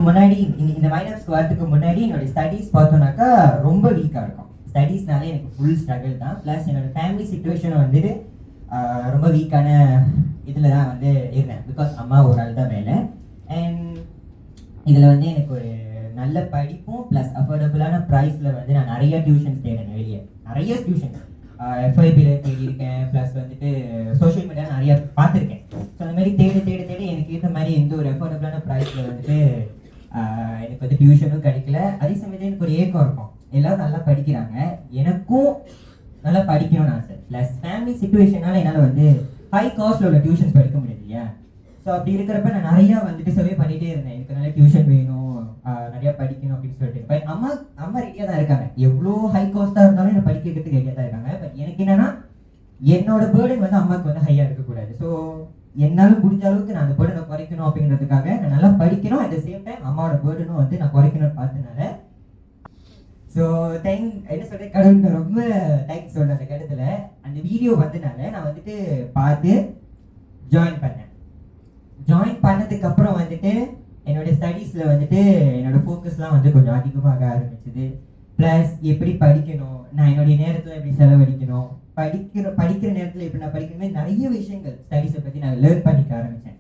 முன்னாடி இந்த மைனஸ்க்கு வரதுக்கு முன்னாடி என்னோட ஸ்டடீஸ் பார்த்தோம்னாக்கா ரொம்ப வீக்காக இருக்கும். ஸ்டடீஸ்னாலே எனக்கு ஃபுல் ஸ்ட்ரகிள் தான். ப்ளஸ் என்னோட ஃபேமிலி சுச்சுவேஷனும் வந்துட்டு ரொம்ப வீக்கான இதில் தான் வந்து இருந்தேன். பிகாஸ் அம்மா ஒரு ஆள் தான் வேலை. அண்ட் இதில் வந்து எனக்கு ஒரு நல்ல படிப்பும் ப்ளஸ் அஃபோர்டபுளான ப்ரைஸில் வந்து நான் நிறைய டியூஷன்ஸ் தேடினேன். வெளியே நிறைய டியூஷன் எஃப்ஐபியில் தேடியிருக்கேன். ப்ளஸ் வந்துட்டு சோஷியல் மீடியா நிறைய பார்த்துருக்கேன். ஸோ அந்த மாதிரி தேடி எனக்கு ஏற்ற மாதிரி எந்த ஒரு அஃபோர்டபுளான ப்ரைஸில் வந்துட்டு எனக்கு வந்து டியூஷனும் கிடைக்கல. அதே சமயத்தில் எனக்கு ஒரு ஏக்கம் இருக்கும், எல்லாரும் நல்லா படிக்கிறாங்க, எனக்கும் நல்லா படிக்கணும்னு ஆசை. ப்ளஸ் ஃபேமிலி சுச்சுவேஷனால என்னால் வந்து ஹை காஸ்ட்ல உள்ள டியூஷன்ஸ் படிக்க முடியாது இல்லையா. ஸோ அப்படி இருக்கிறப்ப நான் நிறையா வந்துட்டு சர்வே பண்ணிகிட்டே இருந்தேன், எனக்கு நிறைய டியூஷன் வேணும், நிறையா படிக்கணும் அப்படின்னு சொல்லிட்டு. பட் அம்மா ரெடியாக தான் இருக்காங்க, எவ்வளோ ஹை காஸ்ட்டாக இருந்தாலும் என்னை படிக்க வைக்கிறதுக்கு ரெடியாக தான் இருக்காங்க. பட் எனக்கு என்னன்னா என்னோட பேர்டன் வந்து அம்மாவுக்கு வந்து ஹையாக இருக்கக்கூடாது. ஸோ என்னால் முடிஞ்ச அளவுக்கு நான் அந்த பேர்டனை குறைக்கணும் அப்படிங்கிறதுக்காக நான் நல்லா படிக்கணும். அட் த சேம் டைம் அம்மாவோட பேர்டனும் வந்து நான் குறைக்கணும்னு பார்த்தனால ஸோ என்ன சொல்கிறேன், கடவுளுக்கு ரொம்ப தேங்க்ஸ் சொல்கிறேன். அந்த கட்டத்தில் அந்த வீடியோ வந்தனால நான் வந்துட்டு பார்த்து ஜாயின் பண்ணேன். ஜாயின் பண்ணதுக்கப்புறம் வந்துட்டு என்னோடய ஸ்டடீஸில் வந்துட்டு என்னோடய ஃபோக்கஸ்லாம் வந்து கொஞ்சம் அதிகமாக ஆரம்பிச்சுது. ப்ளஸ் எப்படி படிக்கணும், நான் என்னுடைய நேரத்தில் எப்படி செலவழிக்கணும், படிக்கிற நேரத்தில் எப்படி நான் படிக்கணுமே நிறைய விஷயங்கள் ஸ்டடீஸை பற்றி நான் லேர்ன் பண்ணிக்க ஆரம்பித்தேன்.